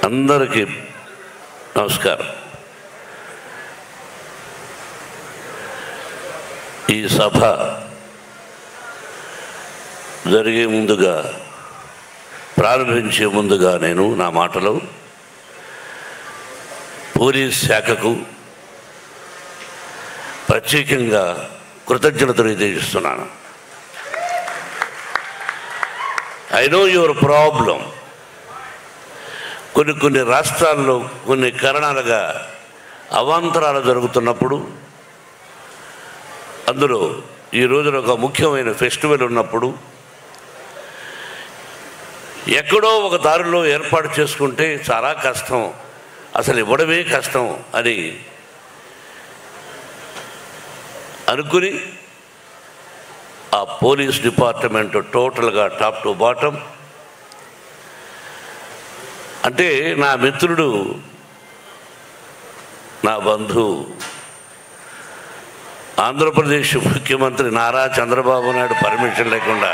అందరికీ నమస్కారం. ఈ సభ జరిగే ముందుగా, ప్రారంభించే ముందుగా నేను నా మాటలో పోలీస్ శాఖకు ప్రత్యేకంగా కృతజ్ఞతలు తెలియజేస్తున్నాను. I know your problem. కొన్ని రాష్ట్రాల్లో కొన్ని కారణాలుగా అవాంతరాలు జరుగుతున్నప్పుడు, అందులో ఈ రోజున ఒక ముఖ్యమైన ఫెస్టివల్ ఉన్నప్పుడు ఎక్కడో ఒక దారిలో ఏర్పాటు చేసుకుంటే చాలా కష్టం, అసలు ఇవ్వడమే కష్టం అని అనుకుని ఆ పోలీస్ డిపార్ట్మెంట్ టోటల్గా టాప్ టు బాటం, అంటే నా మిత్రుడు, నా బంధువు, ఆంధ్రప్రదేశ్ ముఖ్యమంత్రి నారా చంద్రబాబు నాయుడు పర్మిషన్ లేకుండా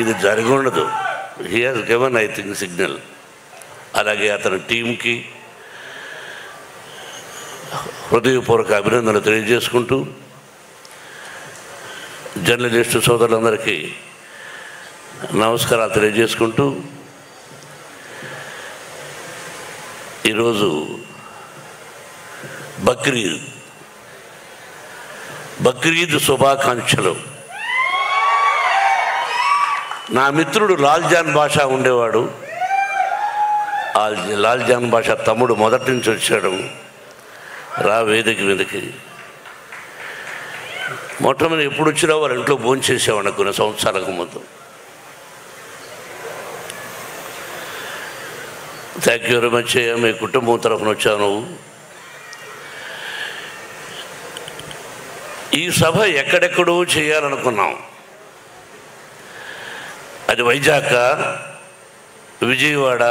ఇది జరిగి ఉండదు. He has given I think signal. అలాగే అతని టీంకి హృదయపూర్వక అభినందనలు తెలియజేసుకుంటూ, జర్నలిస్టు సోదరులందరికీ నమస్కారాలు తెలియజేసుకుంటూ, ఈరోజు బక్రీద్ శుభాకాంక్షలు. నా మిత్రుడు లాల్జాన్ బాషా ఉండేవాడు. లాల్జాన్ బాషా తమ్ముడు మొదటి నుంచి వచ్చాడు. వేదిక మీదకి మొట్టమొదటి ఎప్పుడు వచ్చినా వారి ఇంట్లో భోంచేసేవాడిని కొన్ని సంవత్సరాలకు ముందు. Thank you very much. మీ కుటుంబం తరఫున వచ్చాను. ఈ సభ ఎక్కడెక్కడో చేయాలనుకున్నాం. అది వైజాగ్, విజయవాడ,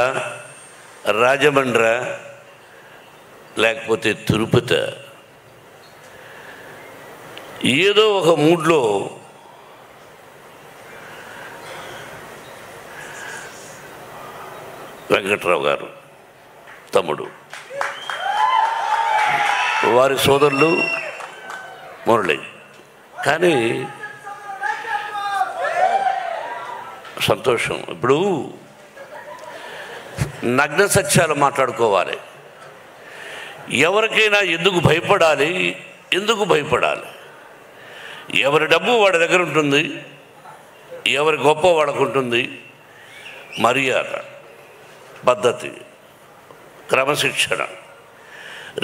రాజమండ్రి, లేకపోతే తిరుపతి. ఏదో ఒక మూడ్లో వెంకట్రావు గారు తమ్ముడు, వారి సోదరులు మురళి. కానీ సంతోషం. ఇప్పుడు నగ్న సత్యాలు మాట్లాడుకోవాలి. ఎవరికైనా ఎందుకు భయపడాలి? ఎవరి డబ్బు వాడి దగ్గర ఉంటుంది, ఎవరి గొప్ప వాడికి ఉంటుంది. మర్యాద, పద్ధతి, క్రమశిక్షణ.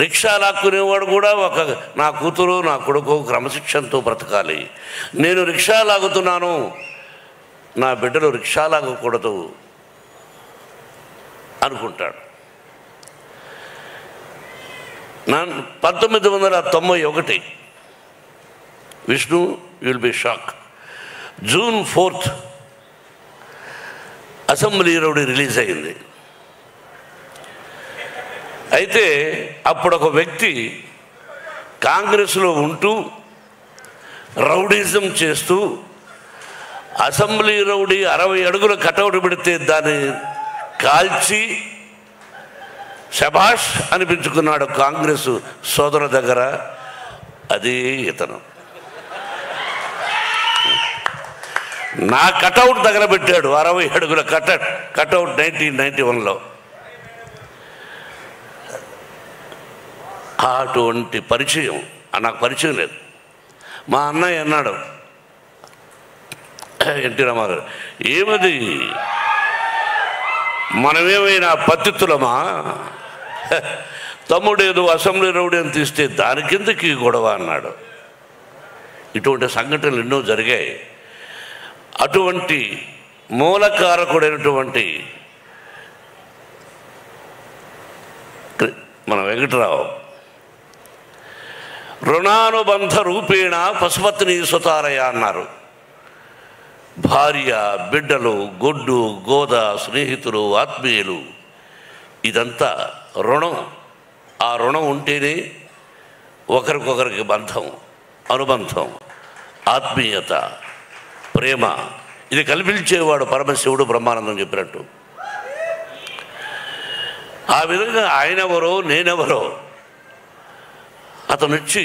రిక్షా లాక్కునేవాడు కూడా నా కూతురు, నా కొడుకు క్రమశిక్షణతో బ్రతకాలి. నేను రిక్షా లాగుతున్నాను, నా బిడ్డలు రిక్షా లాగకూడదు అనుకుంటాడు. 1991 Vishnu, will be shock, June 4th assembly rowdy release అయింది. అయితే అప్పుడు ఒక వ్యక్తి కాంగ్రెస్లో ఉంటూ రౌడీజం చేస్తూ అసెంబ్లీ రౌడీ 60 అడుగుల కటౌట్ పెడితే దాన్ని కాల్చి శభాష్ అనిపించుకున్నాడు కాంగ్రెస్ సోదరుల దగ్గర. అది ఇతను. నా కటౌట్ దగ్గర పెట్టాడు 60 అడుగుల కటౌట్ 1991లో. అటువంటి పరిచయం నాకు పరిచయం లేదు. మా అన్నయ్య అన్నాడు, ఎన్టీ రామారావు, ఏమది మనమేమైనా పత్తిత్తులమా? తమ్ముడేదో అసెంబ్లీ రౌడీ అని తీస్తే దానికిందకి గొడవ అన్నాడు. ఇటువంటి సంఘటనలు ఎన్నో జరిగాయి. అటువంటి మూలకారకుడైనటువంటి మన వెంకటరావు రుణానుబంధ రూపేణ పశుపత్ని సుతారయ అన్నారు. భార్య, బిడ్డలు, గొడ్డు, గోద, స్నేహితులు, ఆత్మీయులు, ఇదంతా రుణం. ఆ రుణం ఉంటేనే ఒకరికొకరికి బంధం, అనుబంధం, ఆత్మీయత, ప్రేమ ఇది కల్పించేవాడు పరమశివుడు బ్రహ్మానందం చెప్పినట్టు. ఆ విధంగా ఆయనెవరో నేనెవరో అతను వచ్చి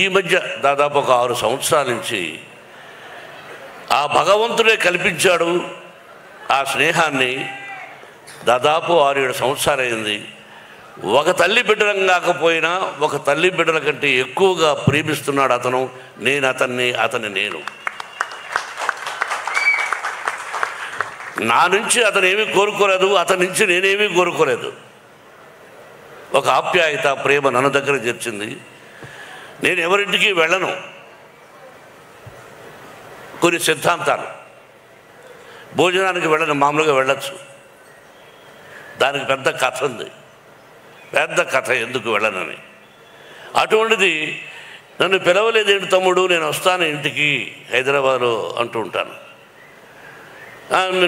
ఈ మధ్య దాదాపు ఒక 6 సంవత్సరాల నుంచి ఆ భగవంతుడే కల్పించాడు ఆ స్నేహాన్ని. దాదాపు 6-7 సంవత్సరాలైంది. ఒక తల్లి బిడ్డలం కాకపోయినా ఒక తల్లి బిడ్డల కంటే ఎక్కువగా ప్రేమిస్తున్నాడు అతను. నేను అతన్ని, అతని నేను. నా నుంచి అతను ఏమీ కోరుకోలేదు, అతని నుంచి నేనేమీ కోరుకోలేదు. ఒక ఆప్యాయత, ప్రేమ నన్ను దగ్గర చేర్చింది. నేను ఎవరింటికి వెళ్ళను. కొన్ని సిద్ధాంతాలు, భోజనానికి వెళ్ళను, మామూలుగా వెళ్ళచ్చు. దానికి పెద్ద కథ ఉంది, పెద్ద కథ ఎందుకు వెళ్ళనని. అటువంటిది నన్ను పిలవలేదేంటి తమ్ముడు, నేను వస్తాను ఇంటికి హైదరాబాద్లో అంటూ ఉంటాను.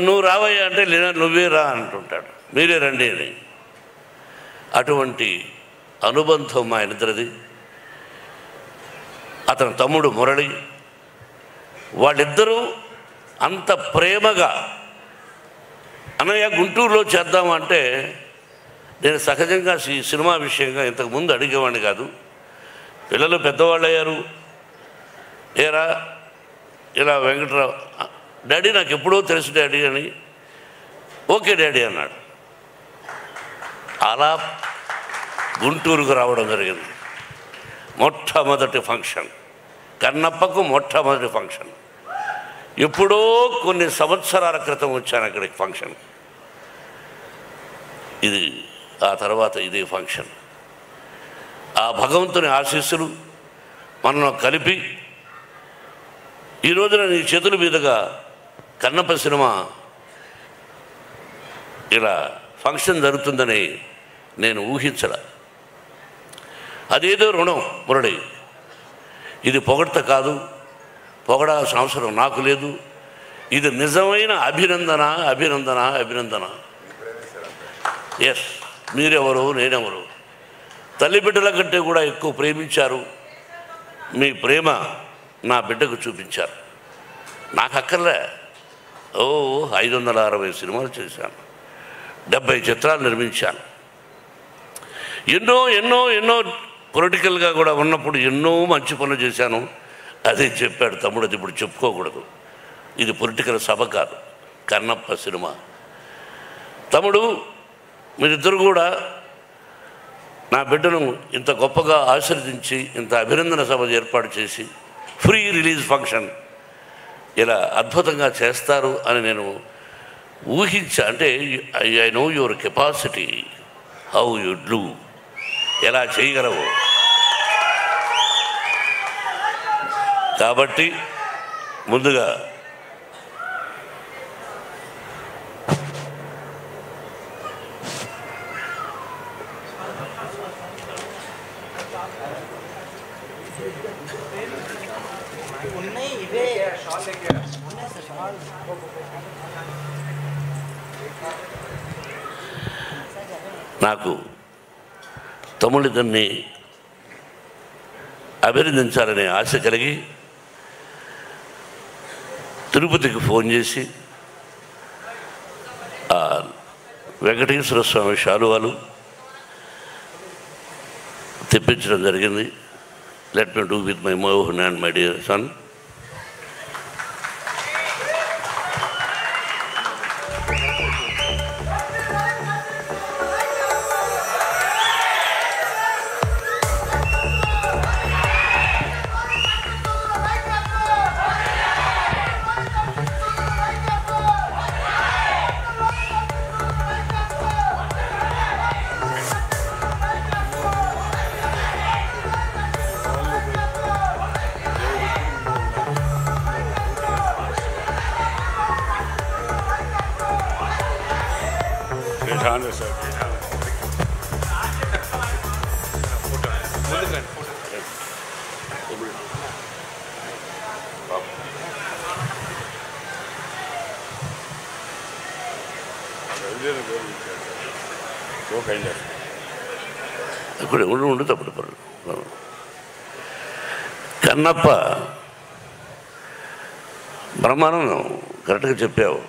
నువ్వు రావయ్యా అంటే లేదా నువ్వే రా అంటుంటాడు, మీరే రండి అని. అటువంటి అనుబంధం మా ఇద్దరిది. అతని తమ్ముడు మురళి, వాళ్ళిద్దరూ అంత ప్రేమగా అన్నయ్య గుంటూరులో చేద్దామంటే నేను సహజంగా ఈ సినిమా విషయంగా ఇంతకుముందు అడిగేవాడిని కాదు. పిల్లలు పెద్దవాళ్ళు అయ్యారు. ఏరా ఇలా వెంకటరావు, డాడీ నాకు ఎప్పుడో తెలుసు డాడీ అని. ఓకే డాడీ అన్నాడు. అలా గుంటూరుకు రావడం జరిగింది. మొట్టమొదటి ఫంక్షన్, కన్నప్పకు మొట్టమొదటి ఫంక్షన్. ఎప్పుడో కొన్ని సంవత్సరాల క్రితం వచ్చాను అక్కడికి ఫంక్షన్. ఇది ఆ తర్వాత ఇదే ఫంక్షన్. ఆ భగవంతుని ఆశీస్సులు మనను కలిపి ఈ రోజున నీ చేతుల మీదుగా కన్నప్ప సినిమా ఇలా ఫంక్షన్ జరుగుతుందని నేను ఊహించలే. అదేదో రుణం మురళి. ఇది పొగడ్త కాదు, పొగడాల్సిన అవసరం నాకు లేదు. ఇది నిజమైన అభినందన, అభినందన, అభినందన. ఎస్, మీరెవరు, నేనెవరు. తల్లి బిడ్డల కంటే కూడా ఎక్కువ ప్రేమించారు. మీ ప్రేమ నా బిడ్డకు చూపించారు. నాకు అక్కర్లే. 560 సినిమాలు చేశాను, 70 చిత్రాలు నిర్మించాను. ఎన్నో ఎన్నో ఎన్నో పొలిటికల్గా కూడా ఉన్నప్పుడు ఎన్నో మంచి పనులు చేశాను. అదే చెప్పాడు తమ్ముడు, అది ఇప్పుడు చెప్పుకోకూడదు. ఇది పొలిటికల్ సభ కాదు, కన్నప్ప సినిమా. తమ్ముడు, మీరిద్దరు కూడా నా బిడ్డను ఇంత గొప్పగా ఆశీర్వదించి ఇంత అభినందన సభ ఏర్పాటు చేసి ఫ్రీ రిలీజ్ ఫంక్షన్ ఇలా అద్భుతంగా చేస్తారు అని నేను ఊహించా. అంటే I know your capacity, how you do, ఎలా చేయగలవు. కాబట్టి ముందుగా నాకు తమ్ముడిద్దరిని అభినందించాలనే ఆశ కలిగి తిరుపతికి ఫోన్ చేసి వెంకటేశ్వర స్వామి శాలువాలు తెప్పించడం జరిగింది. Let me do with my Mohan and my dear son. ఇప్పుడు ఉండు తప్పుడు కన్నప్ప బ్రహ్మానందం కరెక్ట్గా చెప్పావు.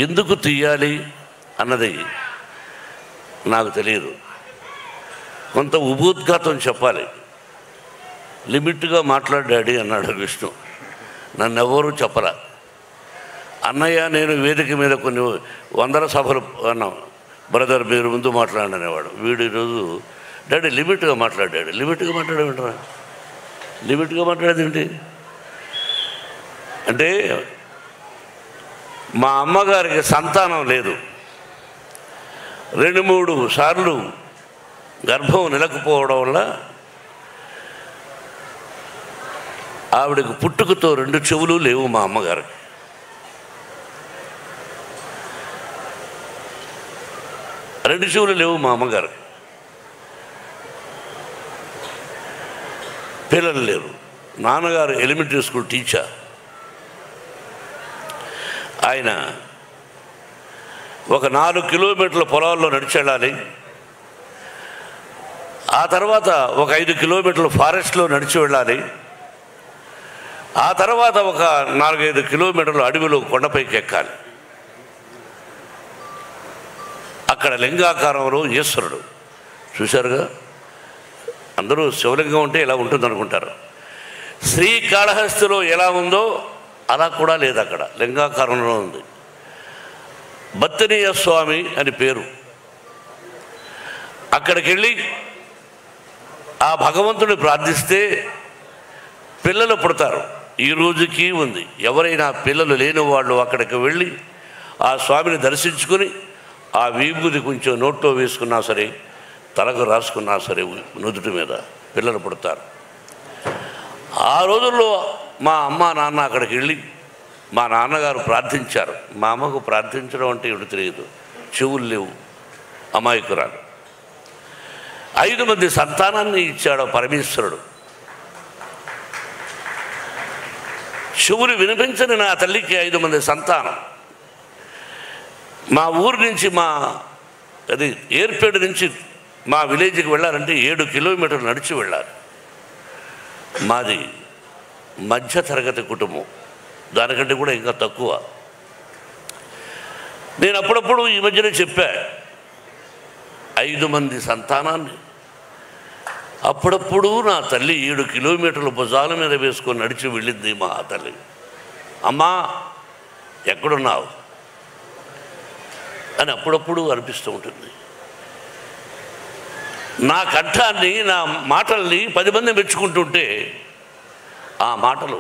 ఎందుకు తీయాలి అన్నది నాకు తెలియదు. కొంత ఉపోద్ఘాతం చెప్పాలి. లిమిట్గా మాట్లాడాడి అన్నాడు విష్ణు. నన్నెవరూ చెప్పరా. అన్నయ్య నేను వేదిక మీద కొన్ని వందల సభలు అన్నాం, బ్రదర్ మీరు ముందు మాట్లాడనేవాడు. వీడు ఈరోజు డాడీ లిమిట్గా మాట్లాడాడు. లిమిట్గా మాట్లాడేమిట్రా? లిమిట్గా మాట్లాడేది ఏంటి అంటే, మా అమ్మగారికి సంతానం లేదు. 2-3 సార్లు గర్భం నిలకపోవడం వల్ల ఆవిడకి పుట్టుకతో 2 చెవులు లేవు. మా అమ్మగారికి 2 చెవులు లేవు. మా అమ్మగారికి పిల్లలు లేరు. నాన్నగారు ఎలిమెంటరీ స్కూల్ టీచర్. ఆయన ఒక 4 కిలోమీటర్ల పొలాల్లో నడిచి వెళ్ళాలి. ఆ తర్వాత ఒక 5 కిలోమీటర్ల ఫారెస్ట్లో నడిచి వెళ్ళాలి. ఆ తర్వాత ఒక 4-5 కిలోమీటర్ల అడవిలో కొండపైకి ఎక్కాలి. అక్కడ లింగాకారంలో ఈశ్వరుడు చూశారుగా. అందరూ శివలింగం ఉంటే ఇలా ఉంటుంది అనుకుంటారు. శ్రీకాళహస్తిలో ఎలా ఉందో అలా కూడా లేదు, అక్కడ లింగాకారంలో ఉంది. బత్తనీయ స్వామి అని పేరు. అక్కడికి వెళ్ళి ఆ భగవంతుని ప్రార్థిస్తే పిల్లలు పుడతారు. ఈ రోజుకి ఉంది. ఎవరైనా పిల్లలు లేని వాళ్ళు అక్కడికి వెళ్ళి ఆ స్వామిని దర్శించుకొని ఆ విభూది కొంచెం నోట్లో వేసుకున్నా సరే, తలకు రాసుకున్నా సరే, నుదుటి మీద పిల్లలు పుడతారు. ఆ రోజుల్లో మా అమ్మ నాన్న అక్కడికి వెళ్ళి మా నాన్నగారు ప్రార్థించారు. మా అమ్మకు ప్రార్థించడం అంటే ఏమిటి తెలియదు, చెవులు లేవు, అమాయకురాలు. 5 మంది సంతానాన్ని ఇచ్చాడు పరమేశ్వరుడు. చెవులు వినిపించని నా తల్లికి 5 మంది సంతానం. మా ఊరు నుంచి అది ఏర్పేడు నుంచి మా విలేజ్కి వెళ్ళాలంటే 7 కిలోమీటర్లు నడిచి వెళ్ళాలి. మాది మధ్యతరగతి కుటుంబం, దానికంటే కూడా ఇంకా తక్కువ. నేను అప్పుడప్పుడు ఈ మధ్యనే చెప్పా, 5 మంది సంతానాన్ని అప్పుడప్పుడు నా తల్లి 7 కిలోమీటర్ల భుజాల మీద వేసుకొని నడిచి వెళ్ళింది మా తల్లి. అమ్మా ఎక్కడున్నావు అని అప్పుడప్పుడు అనిపిస్తూ ఉంటుంది. నా కంఠాన్ని, నా మాటల్ని 10 మంది మెచ్చుకుంటుంటే ఆ మాటలు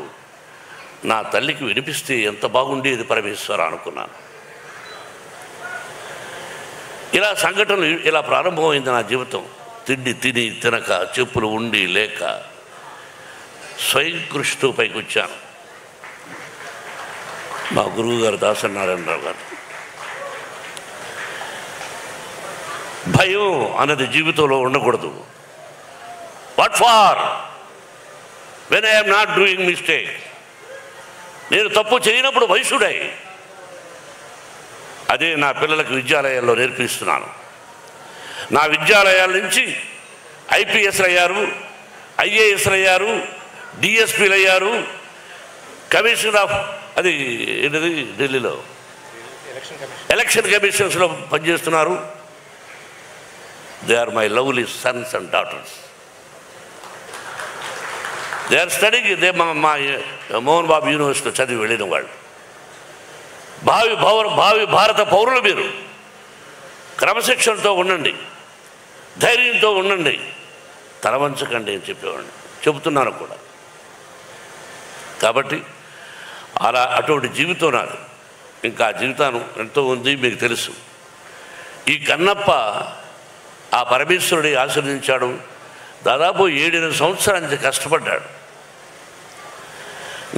నా తల్లికి వినిపిస్తే ఎంత బాగుండేది పరమేశ్వర అనుకున్నాను. ఇలా సంఘటనలు ఇలా ప్రారంభమైంది నా జీవితం. తిండి తిని తినక, చెప్పులు ఉండి లేక స్వయం కృషితో పైకి వచ్చాను. మా గురువు గారు దాసనారాయణరావు గారు, భయం అన్నది జీవితంలో ఉండకూడదు. What for when I'm not doing mistake. నేను తప్పు చేయనప్పుడు వయసుడై అదే నా పిల్లలకు విద్యాలయాల్లో నేర్పిస్తున్నాను. నా విద్యాలయాల నుంచి ఐపీఎస్లు అయ్యారు, ఐఏఎస్లు అయ్యారు, డిఎస్పీలు అయ్యారు, కమిషనర్ ఆఫ్ అది ఏంటది ఢిల్లీలో ఎలక్షన్ కమిషన్స్లో పనిచేస్తున్నారు. They are my lovely sons and daughters. They are studying. They మా మోహన్ బాబు యూనివర్సిటీలో చదివి వెళ్ళిన వాళ్ళు. భావి భారత పౌరులు మీరు. క్రమశిక్షణతో ఉండండి, ధైర్యంతో ఉండండి, తలవంచకండి అని చెప్పేవాడిని, చెబుతున్నాను కూడా. కాబట్టి అటువంటి జీవితం నాది. ఇంకా జీవితాన్ని ఎంతో ఉంది, మీకు తెలుసు. ఈ కన్నప్ప ఆ పరమేశ్వరుడి ఆశీర్వదించాడు. దాదాపు 7-8 సంవత్సరాల నుంచి కష్టపడ్డాడు.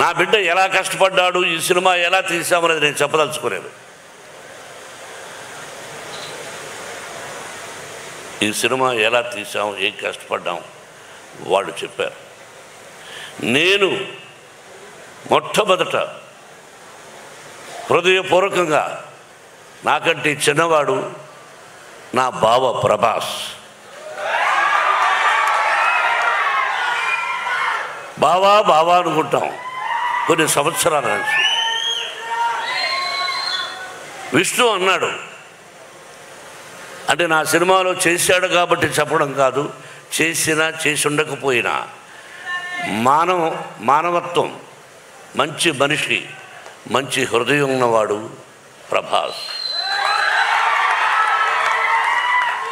నా బిడ్డ ఎలా కష్టపడ్డాడు, ఈ సినిమా ఎలా తీసామనేది నేను చెప్పదలుచుకోలేదు. ఈ సినిమా ఎలా తీసాం, ఏం కష్టపడ్డాం వాళ్ళు చెప్పారు. నేను మొట్టమొదట హృదయపూర్వకంగా నాకంటే చిన్నవాడు నా బావ ప్రభాస్. బావా అనుకుంటాం కొన్ని సంవత్సరాల నుంచి. విష్ణు అన్నాడు అంటే నా సినిమాలో చేశాడు కాబట్టి చెప్పడం కాదు, చేసినా చేసి ఉండకపోయినా మానవత్వం, మంచి మనిషి, మంచి హృదయం ఉన్నవాడు ప్రభాస్.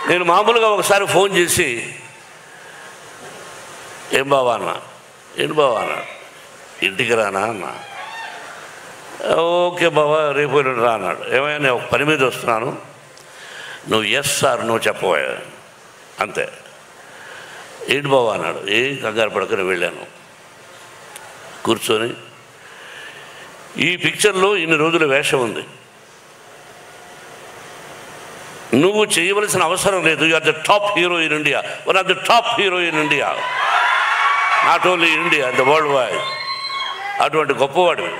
నేను మామూలుగా ఒకసారి ఫోన్ చేసి ఏం బావా అన్నా, ఏంటి బావా అన్నాడు, ఇంటికి రానా అన్నా. ఓకే బావా రేపు రా అన్నాడు. ఏమైనా నేను ఒక పని మీద వస్తున్నాను, నువ్వు ఎస్ సార్ నువ్వు చెప్పబోయా అంతే. ఏంటి బావా అన్నాడు. ఏం కంగారు పడుకొని వెళ్ళాను. కూర్చొని ఈ పిక్చర్లో ఇన్ని రోజుల వేషం ఉంది, నువ్వు చేయవలసిన అవసరం లేదు. You are the top hero in India, one of the top hero in India, not only India, the world wide. అటువంటి గొప్పవాడివి.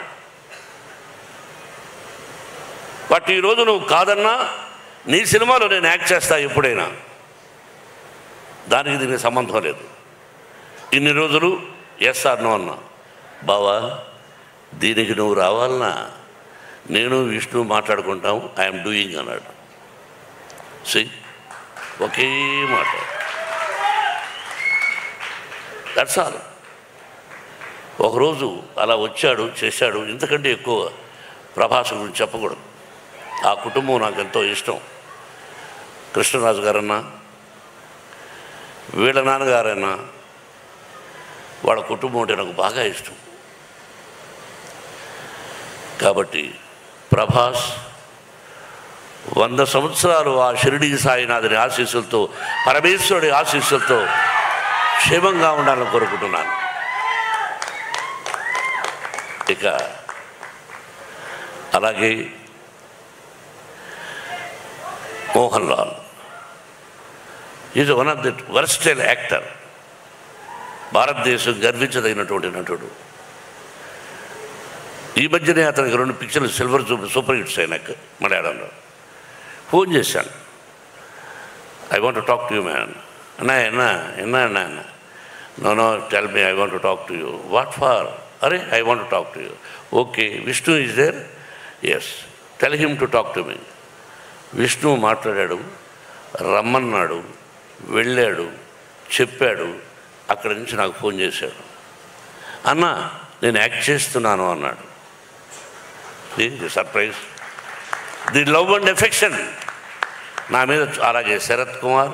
బట్ ఈరోజు నువ్వు కాదన్నా నీ సినిమాలో నేను యాక్ట్ చేస్తా ఎప్పుడైనా, దానికి దీనికి సంబంధం లేదు. ఇన్ని రోజులు ఎస్ ఆర్ నో అన్నా. బావా దీనికి నువ్వు రావాలన్నా నేను విష్ణు మాట్లాడుకుంటాం, ఐఎమ్ డూయింగ్ అన్నాడు. ఒకే మాట, దట్స్ ఆల్. ఒకరోజు అలా వచ్చాడు, చేశాడు. ఇంతకంటే ఎక్కువ ప్రభాస్ గురించి చెప్పకూడదు. ఆ కుటుంబం నాకు ఎంతో ఇష్టం. కృష్ణరాజు గారన్నా, వీళ్ళ నాన్నగారన్నా, వాళ్ళ కుటుంబం అంటే నాకు బాగా ఇష్టం. కాబట్టి ప్రభాస్ 100 సంవత్సరాలు ఆ షిరిడీ సాయినాథుని ఆశీస్సులతో, పరమేశ్వరుడి ఆశీస్సులతో క్షేమంగా ఉండాలని కోరుకుంటున్నాను. ఇక అలాగే Mohan Lal is one of the versatile actor. భారతదేశం గర్వించదగినటువంటి నటుడు. ఈ మధ్యనే అతనికి 2 పిక్చర్లు సిల్వర్ సూపర్ హిట్స్ అయినాక మలయాళంలో. ఫోన్ చేశాను, I want to talk to you man. అన్నా no tell me, I want to talk to you. What for? అరే I want to talk to you. Okay, Vishnu is there? Yes, tell him to talk to me. Vishnu మాట్లాడాడు, రమ్మన్నాడు, వెళ్ళాడు, చెప్పాడు. అక్కడి నుంచి నాకు phone చేశాడు, అన్న నేను యాక్ట్ చేస్తున్నాను అన్నాడు. Surprise, the love and affection నా మీద. అలాగే Sarath Kumar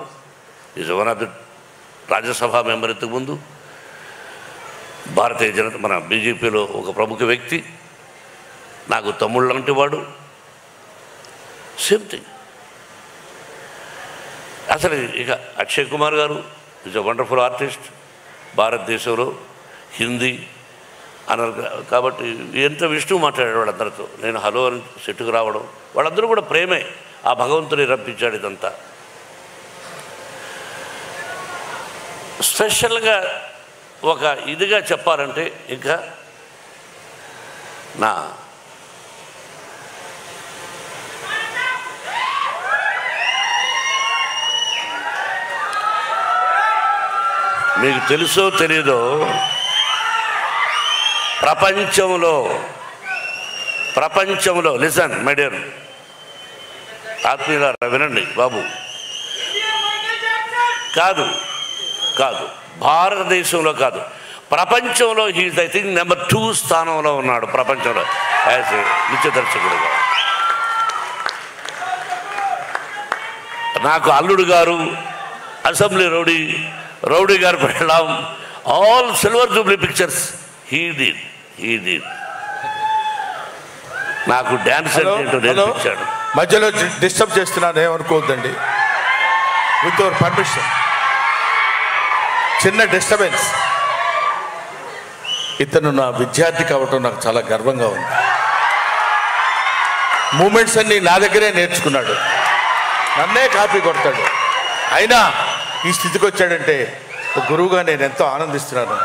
is one of the Rajya Sabha member, ఇంతకుముందు భారతీయ జనతా మన బీజేపీలో ఒక ప్రముఖ వ్యక్తి, నాకు తమ్ముళ్ళు లాంటి వాడు. Same thing. అసలు ఇక అక్షయ్ కుమార్ గారు ఈజ్ అ వండర్ఫుల్ ఆర్టిస్ట్. భారతదేశంలో హిందీ అన్నారు కాబట్టి ఎంత విష్ణు మాట్లాడాడు వాళ్ళందరితో. నేను హలో అని సెట్టుకు రావడం, వాళ్ళందరూ కూడా ప్రేమే. ఆ భగవంతుని రప్పించాడు. ఇదంతా స్పెషల్గా ఒక ఇదిగా చెప్పాలంటే ఇంకా నా మీకు తెలుసో తెలీదో, ప్రపంచంలో లిసన్ మై డియర్ ఆత్మీయులారా, వినండి బాబు. కాదు భారతదేశంలో కాదు, ప్రపంచంలో హీజ్ ఐ థింక్ నెంబర్ 2 స్థానంలో ఉన్నాడు ప్రపంచంలో యాజ్ ఏ నృత్య దర్శకుడుగా. నాకు అల్లుడు గారు, అసెంబ్లీ రౌడీ గారు పెళ్ళాం, all silver Jubilee pictures he did. నాకు డ్యాన్స్ అంటే నేర్పించాడు. మధ్యలో డిస్టర్బ్ చేస్తున్నాను, ఏమనుకోవద్దండి. విత్ యువర్ పర్మిషన్, చిన్న డిస్టర్బెన్స్. ఇతను నా విద్యార్థి కావటం నాకు చాలా గర్వంగా ఉంది. మూమెంట్స్ అన్నీ నా దగ్గరే నేర్చుకున్నాడు, నన్నే కాపీ కొడతాడు. అయినా ఈ స్థితికి వచ్చాడంటే ఒక గురువుగా నేను ఎంతో ఆనందిస్తున్నాను.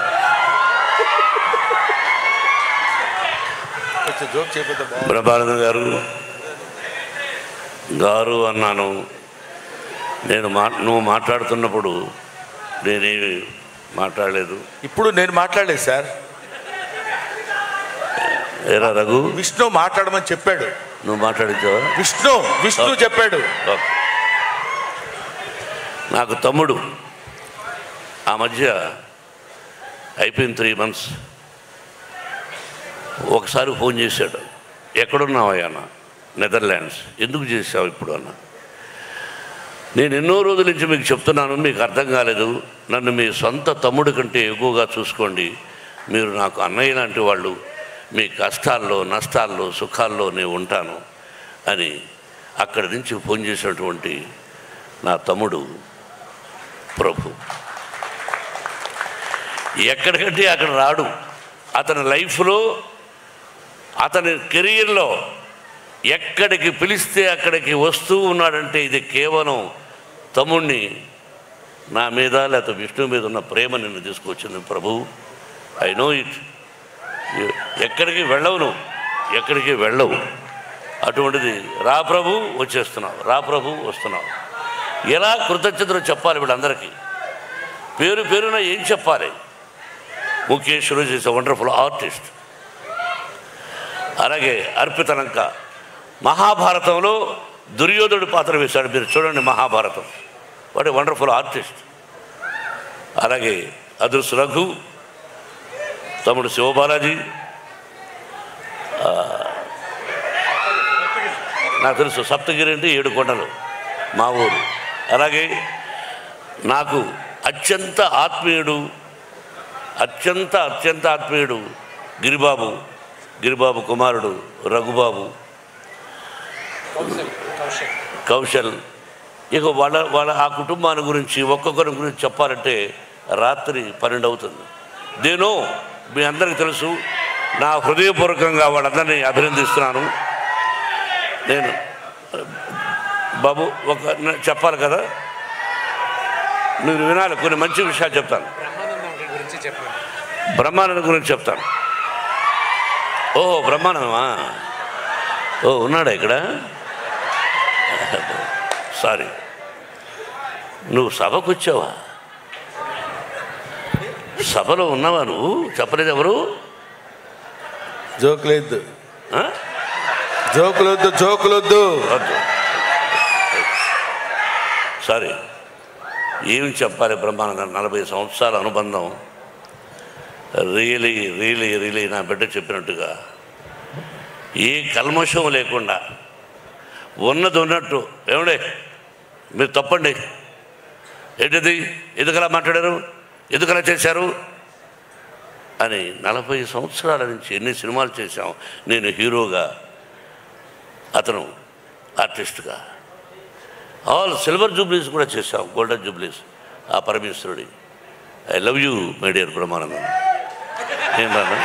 జోక్ చెప్పేది బ్రహ్మానంద గారు అన్నాను. నువ్వు మాట్లాడుతున్నప్పుడు నేనేమి మాట్లాడలేదు. ఇప్పుడు నేను మాట్లాడలేదు సార్. ఏరా రఘు, విష్ణు మాట్లాడమని చెప్పాడు, నువ్వు మాట్లాడించావా? విష్ణు చెప్పాడు. ఓకే. నాకు తమ్ముడు ఆ మధ్య అయిపోయిన 3 months ఒకసారి ఫోన్ చేశాడు. ఎక్కడున్నావయ్యా అన్న? నెదర్లాండ్స్. ఎందుకు చేసావు ఇప్పుడు అన్న? నేను ఎన్నో రోజుల నుంచి మీకు చెప్తున్నాను, మీకు అర్థం కాలేదు. నన్ను మీ సొంత తమ్ముడి కంటే ఎక్కువగా చూసుకోండి. మీరు నాకు అన్నయ్య లాంటి వాళ్ళు. మీ కష్టాల్లో నష్టాల్లో సుఖాల్లో నేను ఉంటాను అని అక్కడి నుంచి ఫోన్ చేసినటువంటి నా తమ్ముడు ప్రభు. ఎక్కడికంటే అక్కడ రాడు. అతని లైఫ్లో అతని కెరీర్లో ఎక్కడికి పిలిస్తే అక్కడికి వస్తూ ఉన్నాడంటే ఇది కేవలం తమ్ముడిని నా మీద లేకపోతే విష్ణు మీద ఉన్న ప్రేమ నిన్ను తీసుకొచ్చింది ప్రభు. I know it. ఎక్కడికి వెళ్ళవు, నువ్వు ఎక్కడికి వెళ్ళవు. అటువంటిది రా ప్రభు వచ్చేస్తున్నావు, రా ప్రభు వస్తున్నావు. ఎలా కృతజ్ఞతలు చెప్పాలి వీళ్ళందరికీ? పేరు పేరున ఏం చెప్పాలి? ముఖేష్ రోజు ఈజ్ ఎ వండర్ఫుల్ ఆర్టిస్ట్. అలాగే అర్పితనంక మహాభారతంలో దుర్యోధనుడు పాత్ర వేశాడు. మీరు చూడండి Mahabharatam. What a wonderful artist. అలాగే అదృశ్య రఘు, తమ్ముడు శివబాలాజీ, నాకు తెలుసు సప్తగిరి అంటే 7 కొండలు మా ఊరు. అలాగే నాకు అత్యంత ఆత్మీయుడు గిరిబాబు కుమారుడు రఘుబాబు, కౌశల్. ఇక వాళ్ళ ఆ కుటుంబాన్ని గురించి ఒక్కొక్కరి గురించి చెప్పాలంటే రాత్రి 12 అవుతుంది. దేనో మీ అందరికీ తెలుసు. నా హృదయపూర్వకంగా వాళ్ళందరినీ అభినందిస్తున్నాను. నేను బాబు చెప్పాలి కదా, మీరు వినాలి. కొన్ని మంచి విషయాలు చెప్తాను. బ్రహ్మానందం గురించి చెప్తాను. ఓహో, బ్రహ్మానందమా? ఓ, ఉన్నాడా ఇక్కడ? సారీ, నువ్వు సభకు వచ్చావా? సభలో ఉన్నావా నువ్వు? చెప్పలేదు ఎవరు? జోకులొద్దు. సారీ, ఏమి చెప్పాలి? బ్రహ్మానందం 40 సంవత్సరాల అనుబంధం. రియలీ నా బిడ్డ చెప్పినట్టుగా ఏ కల్మషం లేకుండా ఉన్నది ఉన్నట్టు. ఏమండే మీరు తప్పండి, ఏంటిది, ఎందుకలా మాట్లాడారు, ఎందుకలా చేశారు అని 40 సంవత్సరాల నుంచి ఎన్ని సినిమాలు చేశాం. నేను హీరోగా, అతను ఆర్టిస్ట్గా. ఆల్ సిల్వర్ జూబ్లీస్ కూడా చేశాం, గోల్డెన్ జూబ్లీస్ ఆ పరమేశ్వరుడి. I love you my dear Brahmanandam. ఏం రాను?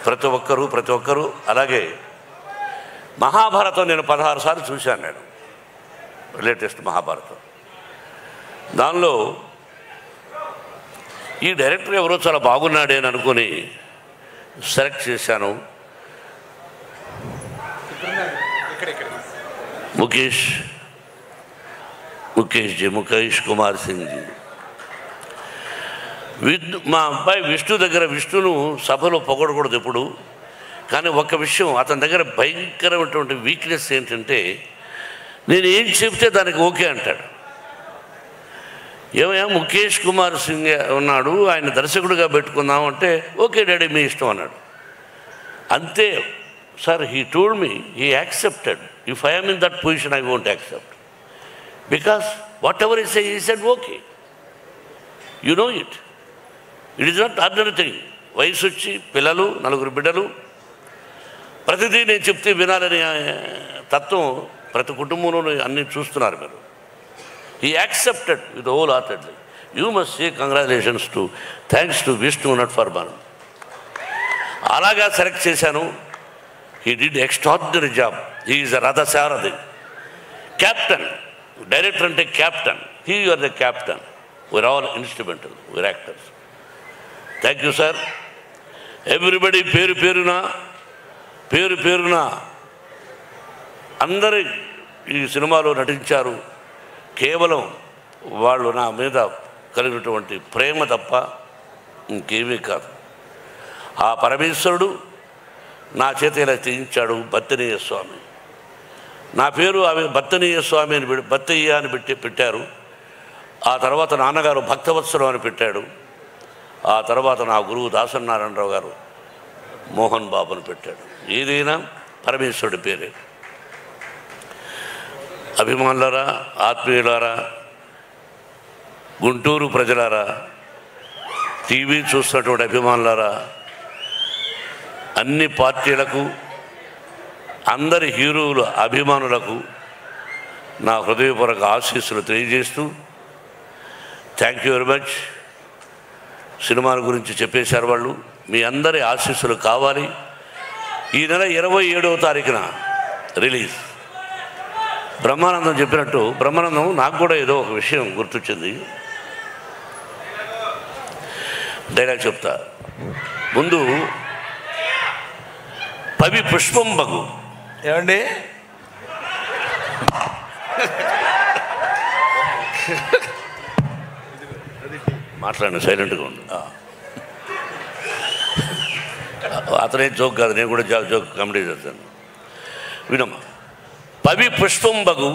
ప్రతి ఒక్కరూ. అలాగే మహాభారతం నేను 16 సార్లు చూశాను. నేను లేటెస్ట్ మహాభారతం. దానిలో ఈ డైరెక్టర్ ఎవరో చాలా బాగున్నాడే అని అనుకుని సెలెక్ట్ చేశాను. ముఖేష్ కుమార్ సింగ్ జీ. మా అబ్బాయి విష్ణును సభలో పొగడకూడదు ఎప్పుడు. కానీ ఒక్క విషయం, అతని దగ్గర భయంకరమైనటువంటి వీక్నెస్ ఏంటంటే నేను ఏం చెప్తే దానికి ఓకే అంటాడు. ఏమయ్యా ముఖేష్ కుమార్ సింగ్ ఉన్నాడు, ఆయన దర్శకుడిగా పెట్టుకుందాం అంటే ఓకే డాడీ మీ ఇష్టం అన్నాడు. అంతే sir. He told me he accepted. If I am in that position I won't accept, because whatever he said okay. You know it is not ordinary thing. వయసు వచ్చి పిల్లలు, 4 బిడ్డలు, ప్రతిదీ నేను చెప్తే వినాలని తత్వం ప్రతి కుటుంబంలోనూ అన్నీ చూస్తున్నారు మీరు. He accepted with wholeheartedly. You must say congratulations to, thanks to Vishnu Nat Farman. అలాగా సెలెక్ట్ చేశాను. He did extraordinary job. He is a Radha-Sarathi. Captain. Director అంటే captain. He you are the captain. We are all instrumental. We are actors. Thank you sir. Everybody పేరు పేరున అందరూ ఈ సినిమాలో నటించారు. కేవలం వాళ్ళు నా మీద కలిగినటువంటి ప్రేమ తప్ప ఇంకేమీ కాదు. ఆ పరమేశ్వరుడు నా చేత ఇలా చేయించాడు. బత్తనీయ స్వామి, నా పేరు ఆమె బత్తనీయ స్వామి అని బత్తయ్య అని పెట్టారు. ఆ తర్వాత నాన్నగారు భక్తవత్సలం అని పెట్టాడు. ఆ తర్వాత నా గురువు దాసనారాయణరావు గారు మోహన్ బాబు అని పెట్టాడు. ఏదైనా పరమేశ్వరుడి పేరే. అభిమానులారా, ఆత్మీయులారా, గుంటూరు ప్రజలారా, టీవీ చూస్తున్నటువంటి అభిమానులారా, అన్ని పార్టీలకు, అందరి హీరోల అభిమానులకు నా హృదయపూర్వక ఆశీస్సులు తెలియజేస్తూ, థ్యాంక్ యూ వెరీ మచ్. సినిమాల గురించి చెప్పేశారు వాళ్ళు. మీ అందరి ఆశీస్సులు కావాలి. ఈ నెల 27వ తారీఖున రిలీజ్. బ్రహ్మానందం చెప్పినట్టు, బ్రహ్మానందం నాకు కూడా ఏదో ఒక విషయం గుర్తొచ్చింది. డైలాగ్ చెప్తా. ముందు పవి పుష్పం బగు. ఏమండి, మాట్లాడండి, సైలెంట్గా ఉండు. అతనే జోక్ కాదు, నేను కూడా జోక్ కామెడీ చేస్తాను. వినమ్మా. పవి పుష్పం బగు,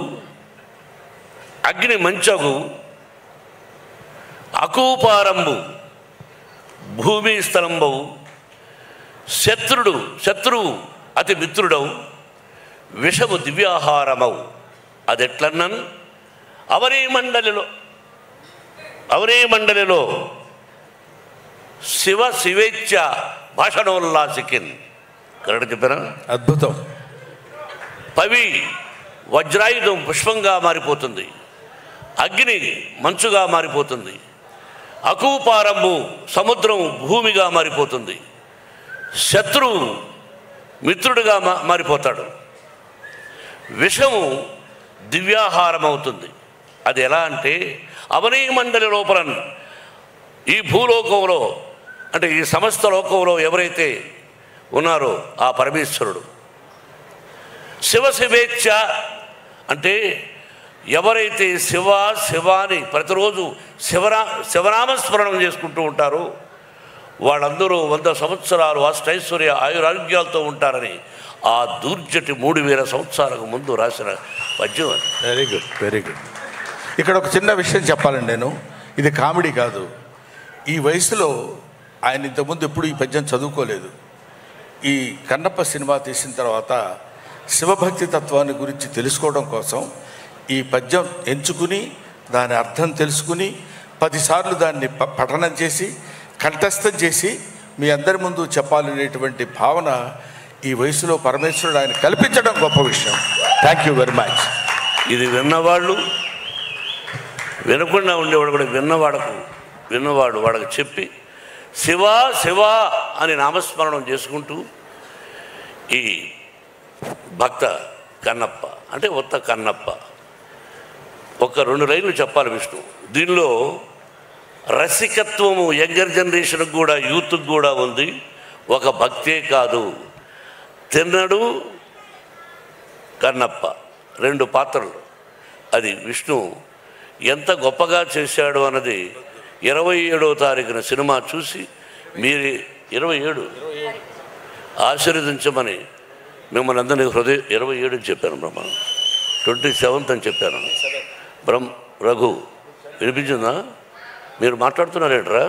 అగ్ని మంచగు, అకూపారంబు, భూమి స్థలంబవు, శత్రువు అతి మిత్రుడవు, విషము దివ్యాహారమవు. అదెట్లన్నన్ అవనీ మండలిలో శివేచ్ఛ భాషణోల్లాసికిన్. కరెక్ట్ చెప్పారా? అద్భుతం. పవి వజ్రాయుధం పుష్పంగా మారిపోతుంది, అగ్ని మంచుగా మారిపోతుంది, అకూపారంబు సముద్రం భూమిగా మారిపోతుంది, శత్రువు మిత్రుడిగా మారిపోతాడు, విషము దివ్యాహారం అవుతుంది. అది ఎలా అంటే అవనీ మండలి లోపల, ఈ భూలోకంలో అంటే ఈ సమస్త లోకంలో ఎవరైతే ఉన్నారో ఆ పరమేశ్వరుడు. శివేచ్ఛ అంటే ఎవరైతే శివాని ప్రతిరోజు శివనామస్మరణం చేసుకుంటూ ఉంటారో వాళ్ళందరూ 100 సంవత్సరాలు అష్టైశ్వర్య ఆయురారోగ్యాలతో ఉంటారని ఆ దూర్జటి 3000 సంవత్సరాలకు ముందు రాసిన పద్యం. Very good, very good. ఇక్కడ ఒక చిన్న విషయం చెప్పాలండి. నేను ఇది కామెడీ కాదు. ఈ వయసులో ఆయన ఇంతకుముందు ఎప్పుడు ఈ పద్యం చదువుకోలేదు. ఈ కన్నప్ప సినిమా తీసిన తర్వాత శివభక్తి తత్వాన్ని గురించి తెలుసుకోవడం కోసం ఈ పద్యం ఎంచుకుని దాని అర్థం తెలుసుకుని 10 సార్లు దాన్ని పఠనం చేసి కంఠస్థం చేసి మీ అందరి ముందు చెప్పాలనేటువంటి భావన ఈ వయసులో పరమేశ్వరుడు ఆయన కల్పించడం గొప్ప విషయం. Thank you very much. ఇది విన్నవాళ్ళు, వినకుండా ఉండేవాడు కూడా విన్నవాడు వాడికి చెప్పి శివ అని నామస్మరణం చేసుకుంటూ ఈ భక్త కన్నప్ప అంటే ఉత్త కన్నప్ప ఒక 2 లైన్లు చెప్పాలి విష్ణు. దీనిలో రసికత్వము యంగర్ జనరేషన్కి కూడా, యూత్కి కూడా ఉంది. ఒక భక్తే కాదు, తిన్నడు కన్నప్ప 2 పాత్రలు. అది విష్ణు ఎంత గొప్పగా చేశాడు అన్నది 27వ తారీఖున సినిమా చూసి మీరు 27 ఆశీర్వదించమని మిమ్మల్ని అందరినీ 27 అని చెప్పాను. 27th అని చెప్పాను. రఘు వినిపించిందా? మీరు మాట్లాడుతున్నారేట్రా?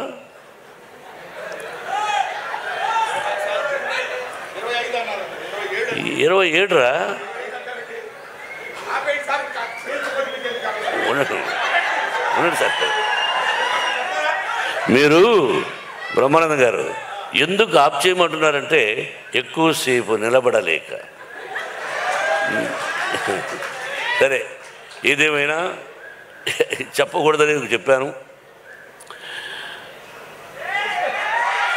27 రా? ఉండండి సార్. మీరు బ్రహ్మానంద గారు ఎందుకు ఆప్ చేయమంటున్నారంటే ఎక్కువసేపు నిలబడలేక. సరే, ఏదేమైనా చెప్పకూడదని చెప్పాను.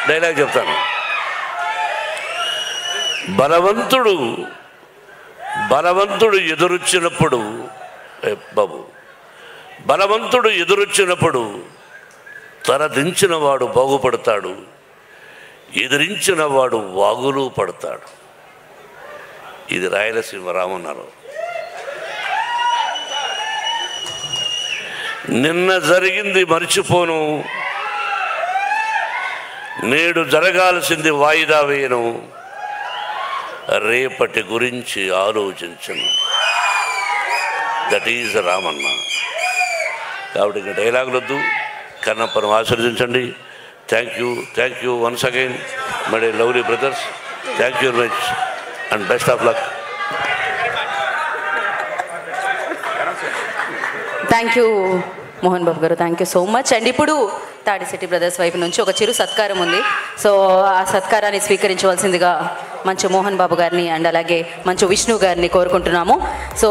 డైలాగ్ చెప్తాను. బలవంతుడు ఎదురొచ్చినప్పుడు బలవంతుడు ఎదురొచ్చినప్పుడు తలదించిన వాడు బాగుపడతాడు, ఎదిరించిన వాడు వాగులు పడతాడు. ఇది రాయలసీమ రామన్నారు. నిన్న జరిగింది మర్చిపోను, నేడు జరగాల్సింది వాయిదా వేయను, రేపటి గురించి ఆలోచించను. That is Ramanna. కాబట్టి ఇంకా డైలాగులు వద్దు, కన్నప్పను ఆశీర్వదించండి. Thank you once again my lovely brothers. Thank you very much and best of luck. Thank you Mohan Babu గారు, thank you so much. And ఇప్పుడు తాడిశెట్టి బ్రదర్స్ వైపు నుంచి ఒక చిరు సత్కారం ఉంది. సో ఆ సత్కారాన్ని స్వీకరించవలసిందిగా మంచు మోహన్ బాబు గారిని అండ్ అలాగే మంచు విష్ణు గారిని కోరుకుంటున్నాము. సో